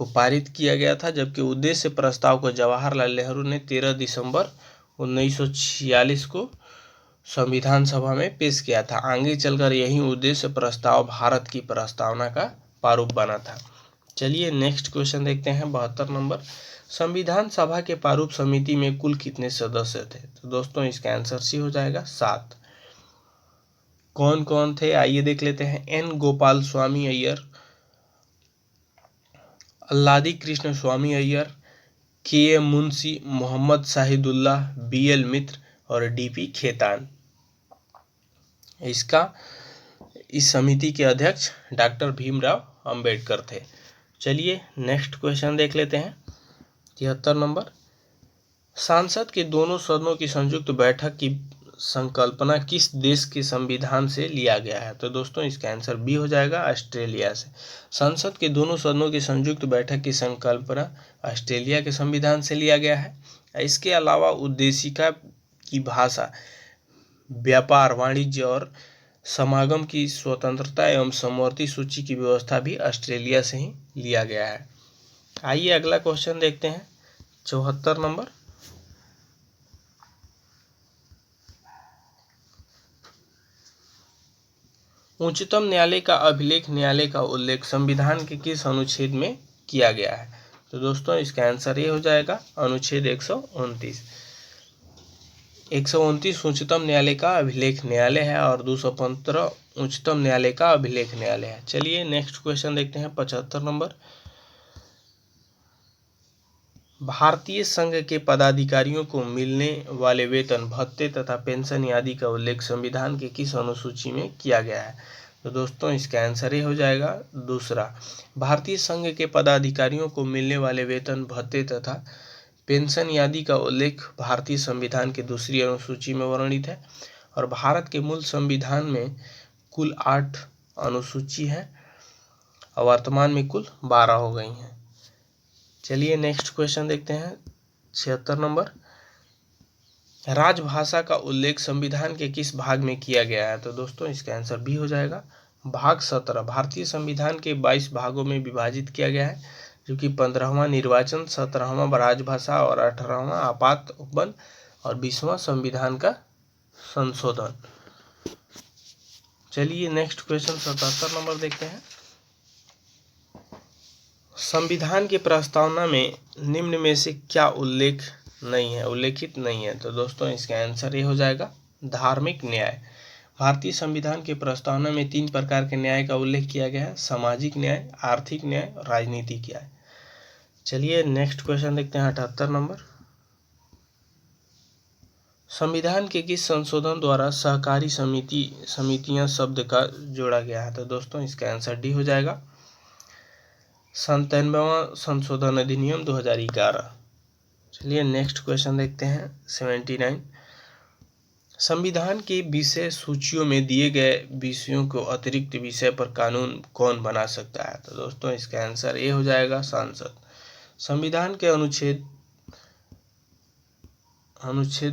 को पारित किया गया था, जबकि उद्देश्य प्रस्ताव को जवाहरलाल नेहरू ने 13 दिसंबर 1946 को संविधान सभा में पेश किया था। आगे चलकर यही उद्देश्य प्रस्ताव भारत की प्रस्तावना का प्रारूप बना था। चलिए नेक्स्ट क्वेश्चन देखते हैं 72 नंबर। संविधान सभा के प्रारूप समिति में कुल कितने सदस्य थे? तो दोस्तों इसका आंसर सी हो जाएगा, 7। कौन कौन थे आइए देख लेते हैं। N Gopalaswami Iyer, Alladi Krishnaswami Iyer, K M Munshi, Mohammad Shahidullah, B L Mitter और डीपी खेतान। इस समिति के अध्यक्ष डॉक्टर भीमराव अंबेडकर थे। चलिए नेक्स्ट क्वेश्चन देख लेते हैं 73 नंबर। संसद के दोनों सदनों की संयुक्त बैठक की संकल्पना किस देश के संविधान से लिया गया है? तो दोस्तों इसका आंसर बी हो जाएगा, ऑस्ट्रेलिया से। संसद के दोनों सदनों की संयुक्त बैठक की संकल्पना ऑस्ट्रेलिया के संविधान से लिया गया है। इसके अलावा उद्देशिका की भाषा, व्यापार, वाणिज्य और समागम की स्वतंत्रता एवं समवर्ती सूची की व्यवस्था भी ऑस्ट्रेलिया से ही लिया गया है। आइए अगला क्वेश्चन देखते हैं 74 नंबर। उच्चतम न्यायालय का अभिलेख न्यायालय का उल्लेख संविधान के किस अनुच्छेद में किया गया है? तो दोस्तों इसका आंसर ये हो जाएगा, अनुच्छेद 129। 129 उच्चतम न्यायालय का अभिलेख न्यायालय है और 215 उच्चतम न्यायालय का अभिलेख न्यायालय है। चलिए नेक्स्ट क्वेश्चन देखते हैं 75 नंबर। भारतीय संघ के पदाधिकारियों को मिलने वाले वेतन, भत्ते तथा पेंशन आदि का उल्लेख संविधान के किस अनुसूची में किया गया है? तो दोस्तों इसका आंसर ये हो जाएगा, दूसरा। भारतीय संघ के पदाधिकारियों को मिलने वाले वेतन, भत्ते तथा पेंशन आदि का उल्लेख भारतीय संविधान की दूसरी अनुसूची में वर्णित है। और भारत के मूल संविधान में कुल 8 अनुसूची है और वर्तमान में कुल 12 हो गई हैं। चलिए नेक्स्ट क्वेश्चन देखते हैं 76 नंबर। राजभाषा का उल्लेख संविधान के किस भाग में किया गया है? तो दोस्तों इसका आंसर बी हो जाएगा, भाग 17। भारतीय संविधान के 22 भागों में विभाजित किया गया है, जो कि 15वां निर्वाचन, 17वां राजभाषा और 18वां आपात उपबंध और 20वां संविधान का संशोधन। चलिए नेक्स्ट क्वेश्चन 77 नंबर देखते हैं। संविधान की प्रस्तावना में निम्न में से क्या उल्लेखित नहीं है? तो दोस्तों इसका आंसर ये हो जाएगा, धार्मिक न्याय। भारतीय संविधान की प्रस्तावना में 3 प्रकार के न्याय का उल्लेख किया गया है, सामाजिक न्याय, आर्थिक न्याय और राजनीतिक न्याय। चलिए नेक्स्ट क्वेश्चन देखते हैं 78 नंबर। संविधान के किस संशोधन द्वारा सहकारी समितियां शब्द का जोड़ा गया है? तो दोस्तों इसका आंसर डी हो जाएगा 97वां संशोधन अधिनियम 2011। चलिए नेक्स्ट क्वेश्चन देखते हैं 79। संविधान की विषय सूचियों में दिए गए विषयों को अतिरिक्त विषय पर कानून कौन बना सकता है? तो दोस्तों इसका आंसर ए हो जाएगा सांसद। संविधान के अनुच्छेद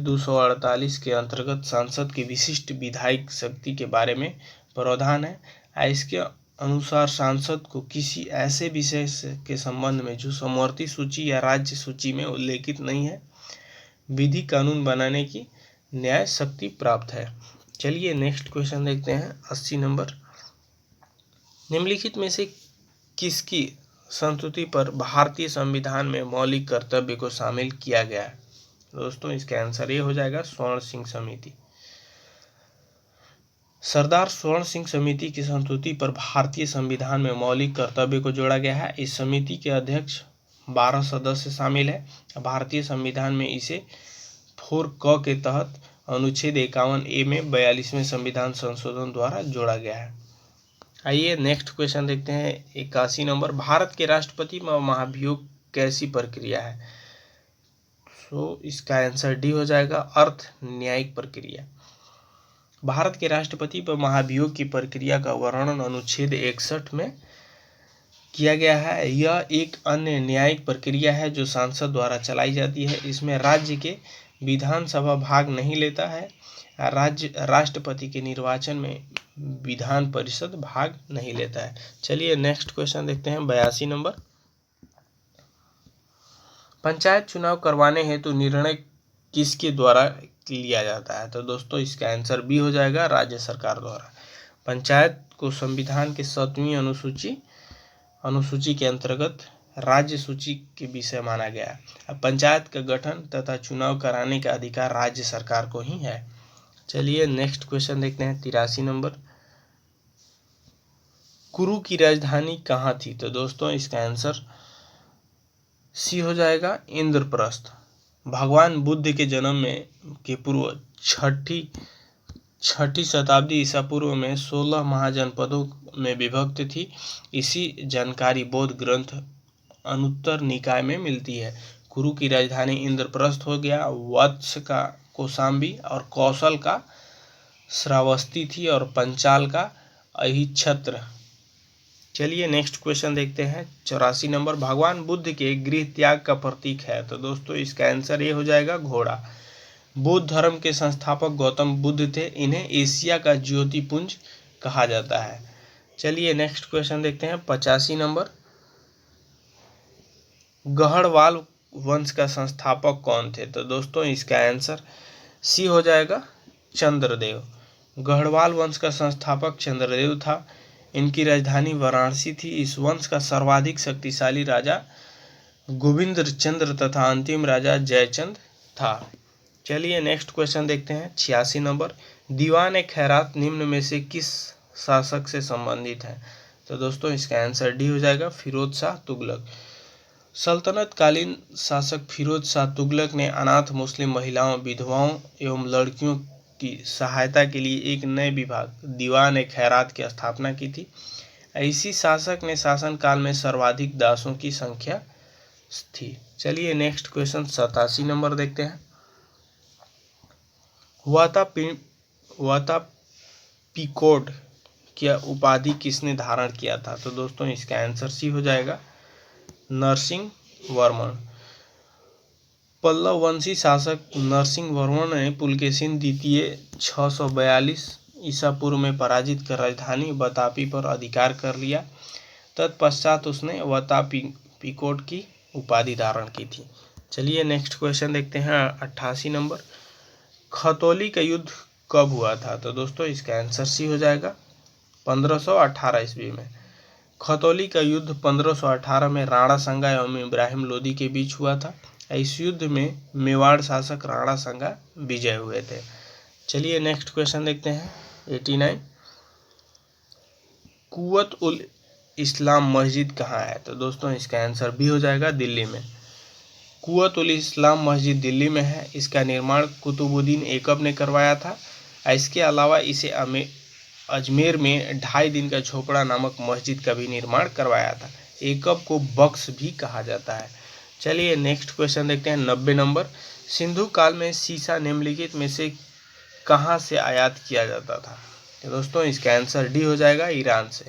248 के अंतर्गत सांसद की विशिष्ट विधायिक शक्ति के बारे में प्रावधान है। इसके अनुसार सांसद को किसी ऐसे विषय के संबंध में जो समवर्ती सूची या राज्य सूची में उल्लेखित नहीं है, विधि कानून बनाने की न्याय शक्ति प्राप्त है। चलिए नेक्स्ट क्वेश्चन देखते हैं 80 नंबर। निम्नलिखित में से किसकी संस्तुति पर भारतीय संविधान में मौलिक कर्तव्य को शामिल किया गया है? दोस्तों इसका आंसर ये हो जाएगा स्वर्ण सिंह समिति। सरदार स्वर्ण सिंह समिति की संस्तुति पर भारतीय संविधान में मौलिक कर्तव्य को जोड़ा गया है। इस समिति के अध्यक्ष 12 सदस्य शामिल है। भारतीय संविधान में इसे 4क के तहत अनुच्छेद 51A में 42वें संविधान संशोधन द्वारा जोड़ा गया है। आइए नेक्स्ट क्वेश्चन देखते हैं 81 नंबर। भारत के राष्ट्रपति व महाभियोग कैसी प्रक्रिया है? तो इसका आंसर डी हो जाएगा अर्थ न्यायिक प्रक्रिया। भारत के राष्ट्रपति व महाभियोग की प्रक्रिया का वर्णन अनुच्छेद 61 में किया गया है। यह एक अन्य न्यायिक प्रक्रिया है जो सांसद द्वारा चलाई जाती है। इसमें राज्य के विधानसभा भाग नहीं लेता है। राष्ट्रपति के निर्वाचन में विधान परिषद भाग नहीं लेता है। चलिए नेक्स्ट क्वेश्चन देखते हैं 82 नंबर। पंचायत चुनाव करवाने हेतु निर्णय किसके द्वारा लिया जाता है? तो दोस्तों इसका आंसर बी हो जाएगा राज्य सरकार द्वारा। पंचायत को संविधान के 7वीं अनुसूची के अंतर्गत राज्य सूची के विषय माना गया है। अब पंचायत का गठन तथा चुनाव कराने का अधिकार राज्य सरकार को ही है। चलिए नेक्स्ट क्वेश्चन देखते हैं 83 नंबर। कुरु की राजधानी कहाँ थी? तो दोस्तों इसका आंसर सी हो जाएगा इंद्रप्रस्थ। भगवान बुद्ध के जन्म के पूर्व छठी शताब्दी ईसा पूर्व में 16 महाजनपदों में विभक्त थी। इसी जानकारी बौद्ध ग्रंथ अनुत्तर निकाय में मिलती है। कुरु की राजधानी इंद्रप्रस्थ हो गया। वत्स का कौशाम्बी और कौशल का श्रावस्ती थी और पंचाल का अहिच्छत्र। चलिए नेक्स्ट क्वेश्चन देखते हैं 84 नंबर। भगवान बुद्ध के गृह त्याग का प्रतीक है? तो दोस्तों इसका आंसर ये हो जाएगा घोड़ा। बौद्ध धर्म के संस्थापक गौतम बुद्ध थे। इन्हें एशिया का ज्योतिपुंज कहा जाता है। चलिए नेक्स्ट क्वेश्चन देखते हैं 85 नंबर। गढ़वाल वंश का संस्थापक कौन थे? तो दोस्तों इसका आंसर सी हो जाएगा चंद्रदेव। गढ़वाल वंश का संस्थापक चंद्रदेव था। इनकी राजधानी वाराणसी थी। इस वंश का सर्वाधिक शक्तिशाली राजा गोविंद चंद्र तथा अंतिम राजा जयचंद था। चलिए नेक्स्ट क्वेश्चन देखते हैं 86 नंबर। दीवान खैरात निम्न में से किस शासक से संबंधित है? तो दोस्तों इसका आंसर डी हो जाएगा फिरोज शाह तुगलक। सल्तनत कालीन शासक फिरोज शाह तुगलक ने अनाथ मुस्लिम महिलाओं, विधवाओं एवं लड़कियों की सहायता के लिए एक नए विभाग दीवान खैरात की स्थापना की थी। इसी शासक ने शासन काल में सर्वाधिक दासों की संख्या थी। चलिए नेक्स्ट क्वेश्चन 87 नंबर देखते हैं। वाता पीकोट की उपाधि किसने धारण किया था? तो दोस्तों इसका आंसर सी हो जाएगा नरसिंह वर्मन। पल्लव वंशी शासक नरसिंह वर्मन ने पुलकेशिन द्वितीय 642 ईसा पूर्व में पराजित कर राजधानी वातापी पर अधिकार कर लिया। तत्पश्चात उसने वातापीकोट की उपाधि धारण की थी। चलिए नेक्स्ट क्वेश्चन देखते हैं 88 नंबर। खतौली का युद्ध कब हुआ था? तो दोस्तों इसका आंसर सी हो जाएगा 1518 ईस्वी में। खतौली का युद्ध 1518 में राणा संगा एवं इब्राहिम लोदी के बीच हुआ था। इस युद्ध में मेवाड़ शासक राणा संगा विजय हुए थे। चलिए नेक्स्ट क्वेश्चन देखते हैं 89। कुव्वत उल इस्लाम मस्जिद कहाँ है? तो दोस्तों इसका आंसर भी हो जाएगा दिल्ली में। कुव्वतुल इस्लाम मस्जिद दिल्ली में है, इसका निर्माण कुतुबुद्दीन ऐबक ने करवाया था। इसके अलावा इसे अजमेर में 2.5 दिन का झोपड़ा नामक मस्जिद का भी निर्माण करवाया था। ऐबक को बख्श भी कहा जाता है। चलिए नेक्स्ट क्वेश्चन देखते हैं 90 नंबर। सिंधु काल में सीसा निम्नलिखित में से कहाँ से आयात किया जाता था? तो दोस्तों इसका आंसर डी हो जाएगा, ईरान से।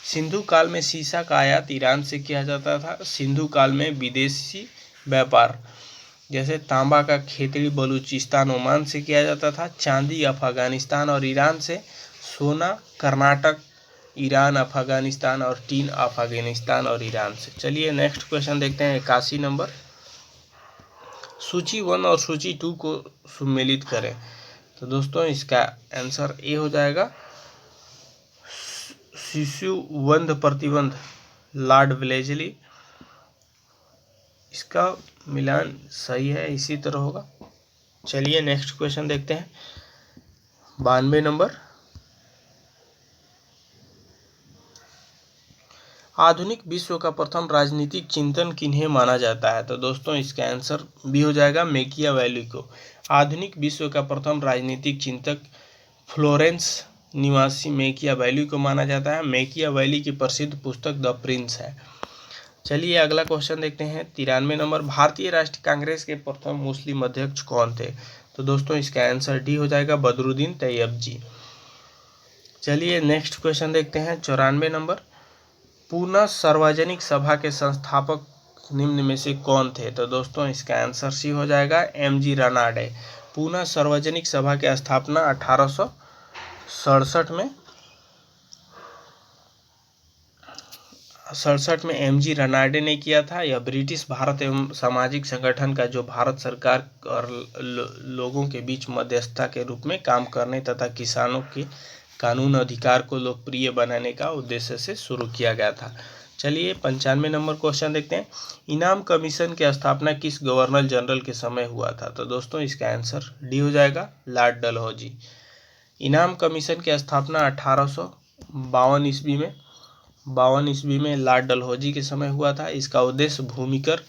सिंधु काल में सीसा का आयात ईरान से किया जाता था। सिंधु काल में विदेशी व्यापार जैसे तांबा का खेतड़ी बलूचिस्तान ओमान से किया जाता था। चांदी अफगानिस्तान और ईरान से। सोना कर्नाटक ईरान अफगानिस्तान और टीन अफगानिस्तान और ईरान से। चलिए नेक्स्ट क्वेश्चन देखते हैं 81 नंबर। सूची 1 और सूची 2 को सम्मिलित करें। तो दोस्तों इसका आंसर ए हो जाएगा, शिशुवंध प्रतिबंध लॉर्ड वेलेस्ली। इसका मिलान सही है, इसी तरह होगा। चलिए नेक्स्ट क्वेश्चन देखते हैं 92 नंबर। आधुनिक विश्व का प्रथम राजनीतिक चिंतन किन्हें माना जाता है? तो दोस्तों इसका आंसर बी हो जाएगा, मैकियावेली को। आधुनिक विश्व का प्रथम राजनीतिक चिंतक फ्लोरेंस निवासी मैकियावेली को माना जाता है। मैकियावेली की प्रसिद्ध पुस्तक द प्रिंस है। चलिए अगला क्वेश्चन देखते हैं 93 नंबर। भारतीय राष्ट्रीय कांग्रेस के प्रथम मुस्लिम अध्यक्ष कौन थे? तो दोस्तों इसका आंसर डी हो जाएगा, बदरुद्दीन तैयब जी। चलिए नेक्स्ट क्वेश्चन देखते हैं 94 नंबर। पूना सार्वजनिक सभा के संस्थापक निम्न में से कौन थे? तो दोस्तों इसका आंसर सी हो जाएगा, एम.जी. रनाडे। पूना सार्वजनिक सभा की स्थापना 1867 में एम.जी. रनाडे ने किया था। यह ब्रिटिश भारत एवं सामाजिक संगठन का जो भारत सरकार और लोगों के बीच मध्यस्थता के रूप में काम करने तथा किसानों के कानून अधिकार को लोकप्रिय बनाने का उद्देश्य से शुरू किया गया था। चलिए 95 नंबर क्वेश्चन देखते हैं। इनाम कमीशन की स्थापना किस गवर्नर जनरल के समय हुआ था? तो दोस्तों इसका आंसर डी हो जाएगा, लॉर्ड डलहौजी। इनाम कमीशन की स्थापना 1852 ईस्वी में लॉर्ड डलहौजी के समय हुआ था। इसका उद्देश्य भूमिकर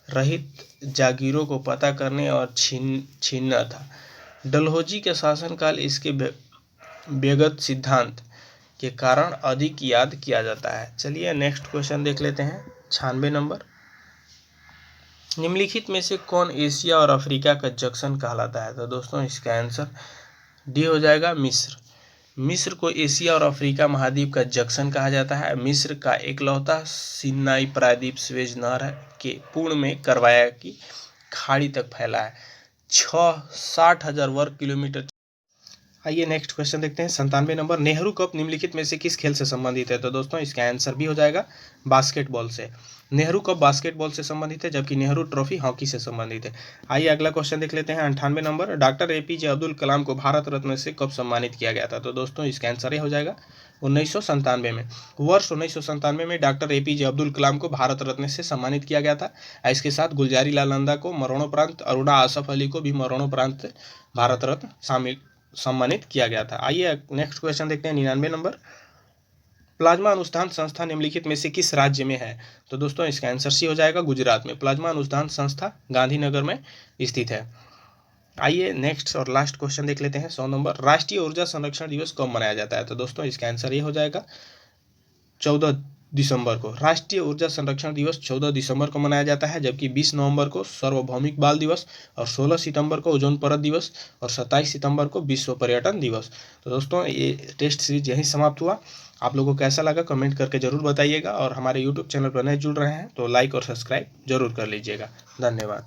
रहित जागीरों को पता करने और छीनना था। डलहौजी के शासनकाल इसके व्यगत सिद्धांत के कारण अधिक याद किया जाता है। चलिए नेक्स्ट क्वेश्चन देख लेते हैं 96 नंबर। निम्नलिखित में से कौन एशिया और अफ्रीका का जंक्शन कहलाता है? तो दोस्तों इसका आंसर डी हो जाएगा, मिस्र। मिस्र को एशिया और अफ्रीका महाद्वीप का जंक्शन कहा जाता है। मिस्र का एकलौता सिनाई प्रायद्वीप स्वेज नहर के पूर्ण में करवाया की खाड़ी तक फैला है। 60,000 वर्ग किलोमीटर। आइए नेक्स्ट क्वेश्चन देखते हैं 97 नंबर। नेहरू कप निम्नलिखित में से किस खेल से संबंधित है? तो दोस्तों इसका आंसर भी हो जाएगा, बास्केटबॉल से। नेहरू कप बास्केटबॉल से संबंधित है, जबकि नेहरू ट्रॉफी हॉकी से संबंधित है। आइए अगला क्वेश्चन देख लेते हैं 98 number. Doctor APJ Abdul Kalam को भारत रत्न से कब सम्मानित किया गया था? तो दोस्तों इसका आंसर ये हो जाएगा, 1997 में। वर्ष 1997 में डॉक्टर एपीजे अब्दुल कलाम को भारत रत्न से सम्मानित किया गया था। इसके साथ गुलजारी लाल नंदा को मरणोपरांत, अरुणा आसफ अली को भी मरणोपरांत भारत रत्न सम्मानित किया गया था। आइए नेक्स्ट क्वेश्चन देखते हैं 99 नंबर। प्लाज्मा अनुसंधान संस्था निम्नलिखित में से किस राज्य में है? तो दोस्तों इसका आंसर सी हो जाएगा, गुजरात में। प्लाज्मा अनुसंधान संस्था गांधीनगर में स्थित है। आइए नेक्स्ट और लास्ट क्वेश्चन देख लेते हैं 100 नंबर। राष्ट्रीय ऊर्जा संरक्षण दिवस कब मनाया जाता है? तो दोस्तों इसका आंसर ये हो जाएगा, 14 दिसंबर को। राष्ट्रीय ऊर्जा संरक्षण दिवस 14 दिसंबर को मनाया जाता है, जबकि 20 नवंबर को सार्वभौमिक बाल दिवस और 16 सितंबर को ओजोन परत दिवस और 27 सितंबर को विश्व पर्यटन दिवस। तो दोस्तों ये टेस्ट सीरीज यहीं समाप्त हुआ। आप लोगों को कैसा लगा कमेंट करके जरूर बताइएगा, और हमारे यूट्यूब चैनल पर नए जुड़ रहे हैं तो लाइक और सब्सक्राइब जरूर कर लीजिएगा। धन्यवाद।